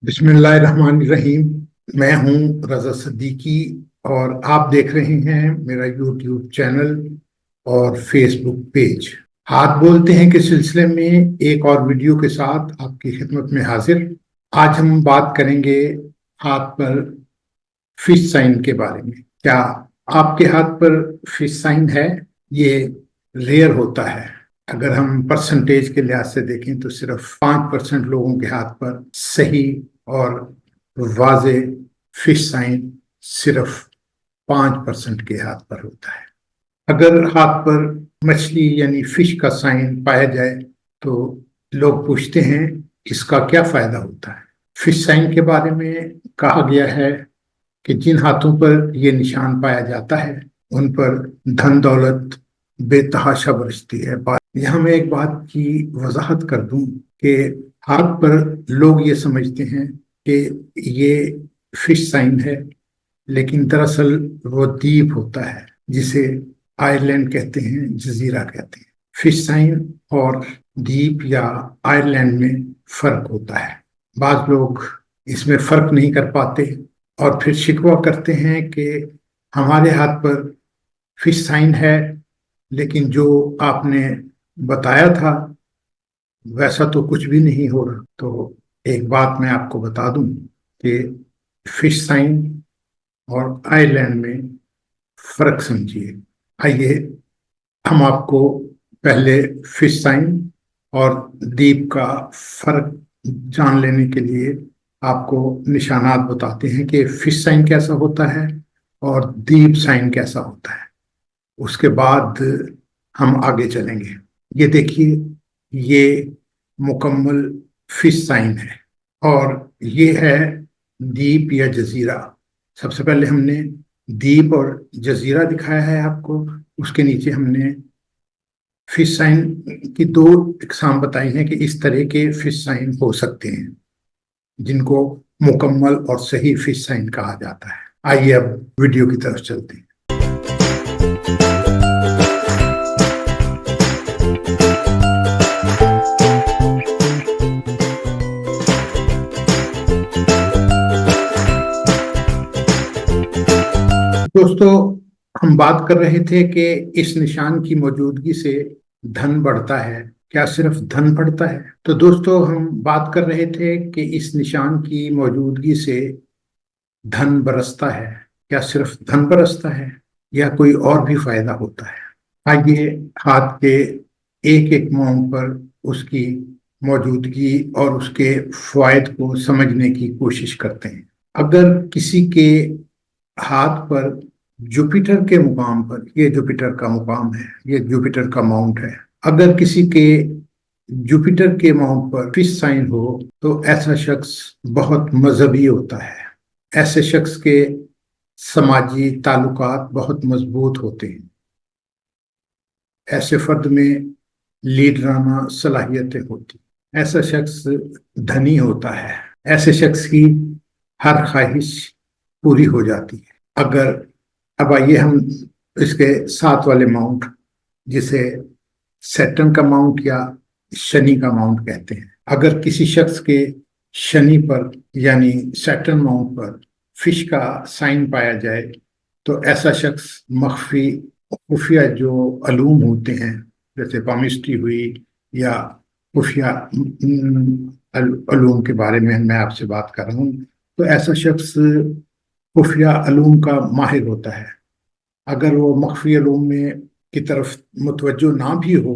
बिस्मिल्लाहिर्रहमानिर्रहीम। मैं हूं रजा सिद्दीकी और आप देख रहे हैं मेरा यूट्यूब चैनल और फेसबुक पेज। हाथ बोलते हैं के सिलसिले में एक और वीडियो के साथ आपकी खिदमत में हाजिर। आज हम बात करेंगे हाथ पर फिश साइन के बारे में। क्या आपके हाथ पर फिश साइन है? ये रेयर होता है। अगर हम परसेंटेज के लिहाज से देखें तो सिर्फ 5% लोगों के हाथ पर सही और वाजे फिश साइन सिर्फ 5% के हाथ पर होता है। अगर हाथ पर मछली यानी फिश का साइन पाया जाए तो लोग पूछते हैं इसका क्या फायदा होता है। फिश साइन के बारे में कहा गया है कि जिन हाथों पर ये निशान पाया जाता है उन पर धन दौलत बेतहाशा बरसती है। यहाँ मैं एक बात की वजाहत कर दूं कि हाथ पर लोग ये समझते हैं कि ये फिश साइन है, लेकिन दरअसल वो द्वीप होता है जिसे आयरलैंड कहते हैं, जजीरा कहते हैं। फिश साइन और द्वीप या आयरलैंड में फर्क होता है। बाज लोग इसमें फर्क नहीं कर पाते और फिर शिकवा करते हैं कि हमारे हाथ पर फिश साइन है, लेकिन जो आपने बताया था वैसा तो कुछ भी नहीं हो रहा। तो एक बात मैं आपको बता दूं कि फिश साइन और आइलैंड में फर्क समझिए। आइए हम आपको पहले फिश साइन और द्वीप का फर्क जान लेने के लिए आपको निशानात बताते हैं कि फिश साइन कैसा होता है और द्वीप साइन कैसा होता है। उसके बाद हम आगे चलेंगे। ये देखिए, ये मुकम्मल फिश साइन है और ये है द्वीप या जजीरा। सबसे पहले हमने द्वीप और जजीरा दिखाया है आपको, उसके नीचे हमने फिश साइन की दो इकसाम बताई हैं कि इस तरह के फिश साइन हो सकते हैं जिनको मुकम्मल और सही फिश साइन कहा जाता है। आइए अब वीडियो की तरफ चलते हैं। दोस्तों, हम बात कर रहे थे कि इस निशान की मौजूदगी से धन बढ़ता है। क्या सिर्फ धन बढ़ता है? तो दोस्तों, हम बात कर रहे थे कि इस निशान की मौजूदगी से धन बरसता है। क्या सिर्फ धन बरसता है या कोई और भी फायदा होता है? आइए हाथ के एक एक मोम पर उसकी मौजूदगी और उसके फायद को समझने की कोशिश करते हैं। अगर किसी के हाथ पर जुपिटर के मुकाम पर, ये जुपिटर का मुकाम है, ये जुपिटर का माउंट है, अगर किसी के जुपिटर के माउंट पर फिश साइन हो तो ऐसा शख्स बहुत मजहबी होता है। ऐसे शख्स के समाजी ताल्लुकात बहुत मजबूत होते हैं। ऐसे फर्द में लीडराना सलाहियतें होती। ऐसा शख्स धनी होता है। ऐसे शख्स की हर ख्वाहिश पूरी हो जाती है। अगर अब आइए हम इसके साथ वाले माउंट, जिसे सैटर्न का माउंट या शनि का माउंट कहते हैं, अगर किसी शख्स के शनि पर यानी सैटर्न माउंट पर फिश का साइन पाया जाए तो ऐसा शख्स मख्फी खुफिया जो अलूम होते हैं, जैसे पामिस्ट्री हुई या खुफिया अलूम के बारे में मैं आपसे बात कर रहा हूँ, तो ऐसा शख्स खुफिया अलूम का माहिर होता है। अगर वो मख्फी अलूम में की तरफ मुतवज्जो ना भी हो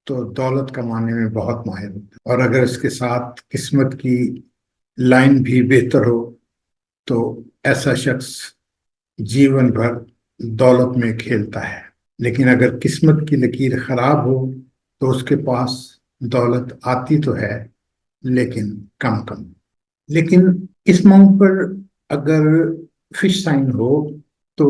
तो दौलत कमाने में बहुत माहिर होता है। और अगर इसके साथ किस्मत की लाइन भी बेहतर हो तो ऐसा शख्स जीवन भर दौलत में खेलता है। लेकिन अगर किस्मत की लकीर खराब हो तो उसके पास दौलत आती तो है लेकिन कम कम। लेकिन इस माउंट पर अगर फिश साइन हो तो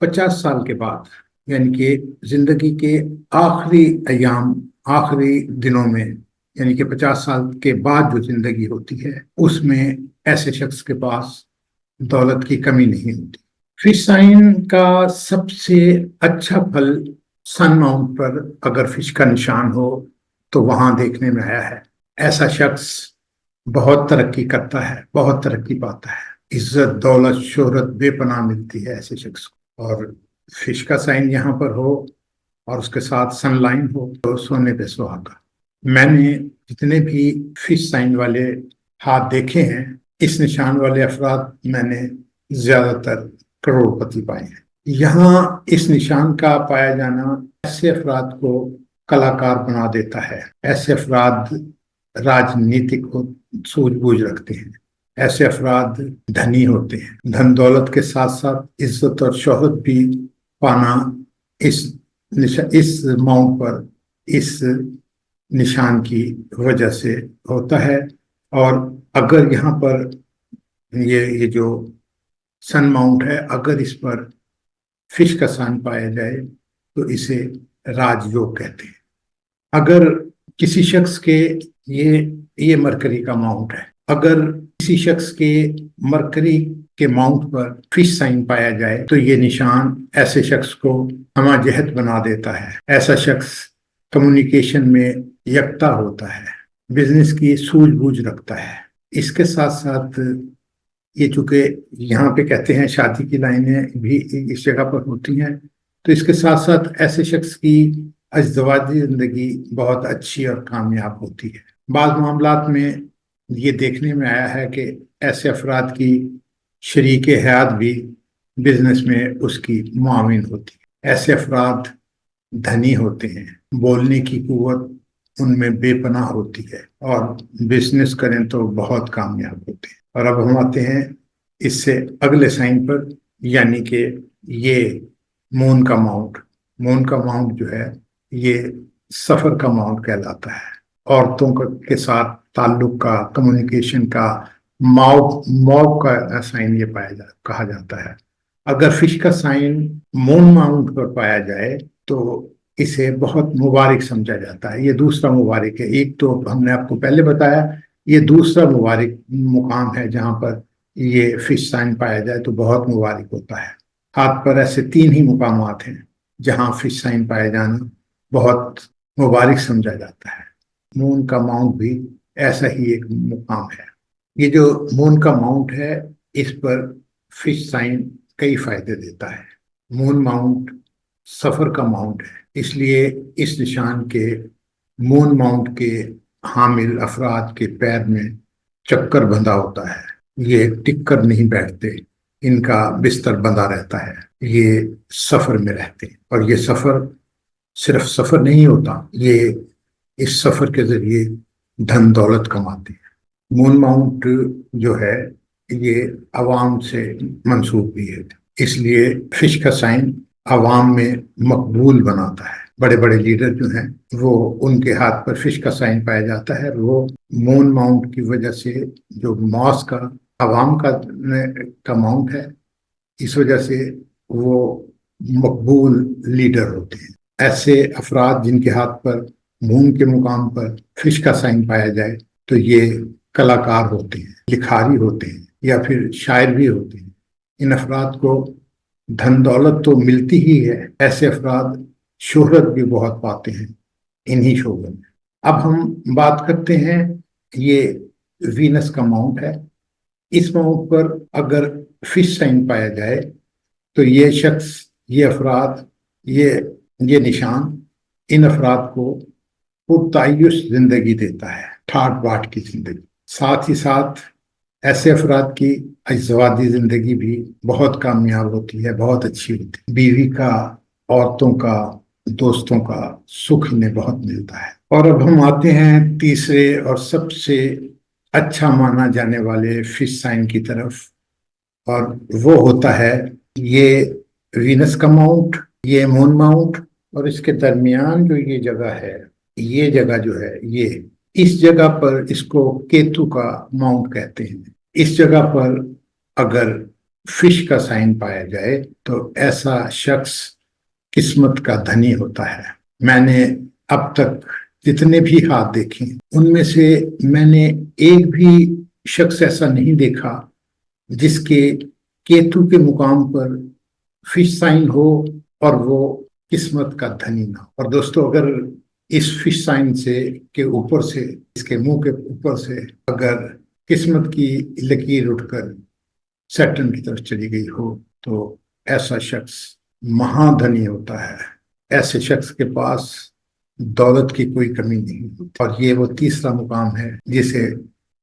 50 साल के बाद, यानी कि जिंदगी के आखिरी अयाम, आखिरी दिनों में, यानी कि 50 साल के बाद जो जिंदगी होती है उसमें ऐसे शख्स के पास दौलत की कमी नहीं होती। फिश साइन का सबसे अच्छा फल सन माउंट पर अगर फिश का निशान हो तो वहां देखने में आया है। ऐसा शख्स بہت ترقی کرتا ہے، بہت ترقی پاتا ہے، عزت دولت شہرت بے پناہ ملتی ہے ایسے شخص کو۔ اور فش کا سائن یہاں پر ہو اور اس کے ساتھ سن لائن ہو تو سونے پہ سہاگا۔ میں نے جتنے بھی فش سائن والے ہاتھ دیکھے ہیں، اس نشان والے افراد میں نے زیادہ تر کروڑ پتی پائے ہیں۔ یہاں اس نشان کا پایا جانا ایسے افراد کو کلاکار بنا دیتا ہے، ایسے افراد راجنیتک سوجھ بوجھ رکھتے ہیں، ایسے افراد دھنی ہوتے ہیں، دھن دولت کے ساتھ ساتھ عزت اور شہرت بھی پانا اس ماؤنٹ پر، اس نشان کی وجہ سے ہوتا ہے۔ اور اگر یہاں پر یہ جو سن ماؤنٹ ہے، اگر اس پر فش کا سائن پایا جائے تو اسے راج یوگ کہتے ہیں۔ اگر کسی شخص کے یہ مرکری کا ماؤنٹ ہے، اگر کسی شخص کے مرکری کے ماؤنٹ پر فش سائن پایا جائے تو یہ نشان ایسے شخص کو ہمہ جہت بنا دیتا ہے۔ ایسا شخص کمیونیکیشن میں یکتا ہوتا ہے، بزنس کی سوجھ بوجھ رکھتا ہے۔ اس کے ساتھ ساتھ یہ چونکہ یہاں پہ کہتے ہیں شادی کی لائنیں بھی اس جگہ پر ہوتی ہیں، تو اس کے ساتھ ساتھ ایسے شخص کی ازدواجی زندگی بہت اچھی اور کامیاب ہوتی ہے۔ بعض معاملات میں یہ دیکھنے میں آیا ہے کہ ایسے افراد کی شریک حیات بھی بزنس میں اس کی معاون ہوتی ہے۔ ایسے افراد دھنی ہوتے ہیں، بولنے کی قوت ان میں بے پناہ ہوتی ہے اور بزنس کریں تو بہت کامیاب ہوتے ہیں۔ اور اب ہم آتے ہیں اس سے اگلے سائن پر، یعنی کہ یہ مون کا ماؤنٹ۔ مون کا ماؤنٹ جو ہے یہ سفر کا ماؤنٹ کہلاتا ہے، عورتوں کے ساتھ تعلق کا، کمیونیکیشن کا، موب کا سائن یہ کہا جاتا ہے۔ اگر فش کا سائن مون ماؤنٹ پر پایا جائے تو اسے بہت مبارک سمجھا جاتا ہے۔ یہ دوسرا مبارک ہے، ایک تو ہم نے آپ کو پہلے بتایا، یہ دوسرا مبارک مقام ہے جہاں پر یہ فش سائن پایا جائے تو بہت مبارک ہوتا ہے۔ ہاتھ پر ایسے 3 ہی مقامات ہیں جہاں فش سائن پائے جانا بہت مبارک سمجھا جاتا ہے۔ مون کا ماؤنٹ بھی ایسا ہی ایک مقام ہے۔ یہ جو مون کا ماؤنٹ ہے، اس پر فش سائن کئی فائدے دیتا ہے۔ مون ماؤنٹ سفر کا ماؤنٹ ہے، اس لیے اس نشان کے مون ماؤنٹ کے حامل افراد کے پیر میں چکر بندھا ہوتا ہے، یہ ٹک کر نہیں بیٹھتے، ان کا بستر بندھا رہتا ہے، یہ سفر میں رہتے ہیں۔ اور یہ سفر صرف سفر نہیں ہوتا، یہ اس سفر کے ذریعے دھن دولت کماتے ہیں۔ مون ماؤنٹ جو ہے یہ عوام سے منسوب بھی ہے، اس لیے فش کا سائن عوام میں مقبول بناتا ہے۔ بڑے بڑے لیڈر جو ہیں وہ ان کے ہاتھ پر فش کا سائن پایا جاتا ہے، وہ مون ماؤنٹ کی وجہ سے جو ماس کا عوام کا ماؤنٹ ہے، اس وجہ سے وہ مقبول لیڈر ہوتے ہیں۔ ایسے افراد جن کے ہاتھ پر مون کے مقام پر فش کا سائن پایا جائے تو یہ کلاکار ہوتے ہیں، لکھاری ہوتے ہیں یا پھر شاعر بھی ہوتے ہیں۔ ان افراد کو دھن دولت تو ملتی ہی ہے، ایسے افراد شہرت بھی بہت پاتے ہیں انہی شعبوں میں۔ اب ہم بات کرتے ہیں، یہ وینس کا ماؤنٹ ہے، اس ماؤنٹ پر اگر فش سائن پایا جائے تو یہ شخص، یہ افراد، یہ نشان ان افراد کو پرتعیش زندگی دیتا ہے، ٹھاٹ باٹ کی زندگی۔ ساتھ ہی ساتھ ایسے افراد کی ازدواجی زندگی بھی بہت کامیاب ہوتی ہے، بہت اچھی ہوتی ہے، بیوی کا، عورتوں کا، دوستوں کا سکھ انہیں بہت ملتا ہے۔ اور اب ہم آتے ہیں تیسرے اور سب سے اچھا مانا جانے والے فش سائن کی طرف، اور وہ ہوتا ہے یہ وینس کا ماؤنٹ، یہ مون ماؤنٹ، اور اس کے درمیان جو یہ جگہ ہے، یہ جگہ جو ہے، یہ اس جگہ پر اس کو کیتو کا ماؤنٹ کہتے ہیں۔ اس جگہ پر اگر فش کا سائن پایا جائے تو ایسا شخص قسمت کا دھنی ہوتا ہے۔ میں نے اب تک جتنے بھی ہاتھ دیکھے ان میں سے میں نے ایک بھی شخص ایسا نہیں دیکھا جس کے کیتو کے مقام پر فش سائن ہو اور وہ قسمت کا دھنی نہ ہو۔ اور دوستو، اگر इस फिश साइन से के ऊपर से, इसके मुंह के ऊपर से अगर किस्मत की लकीर उठकर सैटर्न की तरफ चली गई हो तो ऐसा शख्स महाधनी होता है। ऐसे शख्स के पास दौलत की कोई कमी नहीं होती। और ये वो तीसरा मुकाम है जिसे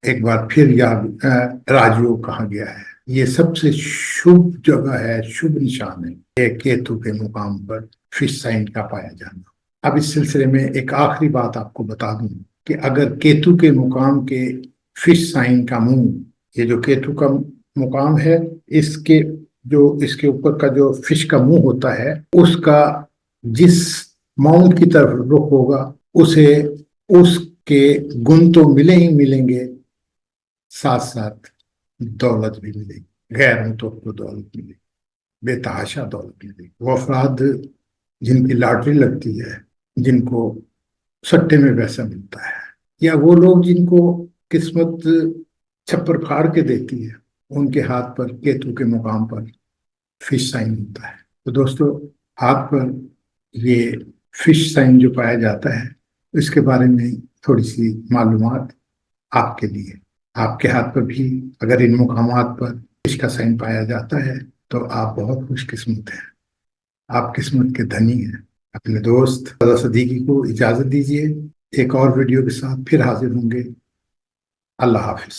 एक बार फिर राजयोग कहा गया है। ये सबसे शुभ जगह है, शुभ निशान है एक केतु के मुकाम पर फिश साइन का पाया जाना। अब इस सिलसिले में एक आखिरी बात आपको बता दूं कि अगर केतु के मुकाम के फिश साइन का मुंह, ये जो केतु का मुकाम है, इसके ऊपर का जो फिश का मुंह होता है, उसका जिस माउंट की तरफ रुख होगा उसे उसके गुण तो मिले ही मिलेंगे, साथ साथ दौलत भी मिलेगी। गैर मुतवक्किल दौलत मिलेगी, बेतहाशा दौलत मिलेगी। वो अफराद जिनकी लॉटरी लगती है, जिनको सट्टे में पैसा मिलता है, या वो लोग जिनको किस्मत छप्पर फाड़ के देती है, उनके हाथ पर केतु के मुकाम पर फिश साइन होता है। तो दोस्तों, हाथ पर ये फिश साइन जो पाया जाता है, इसके बारे में थोड़ी सी मालूमात आपके लिए। आपके हाथ पर भी अगर इन मुकामात पर फिश का साइन पाया जाता है तो आप बहुत खुशकिस्मत हैं, आप किस्मत के धनी हैं। अपने दोस्त रज़ा सदीकी को इजाजत दीजिए। एक और वीडियो के साथ फिर हाजिर होंगे। अल्लाह हाफिज।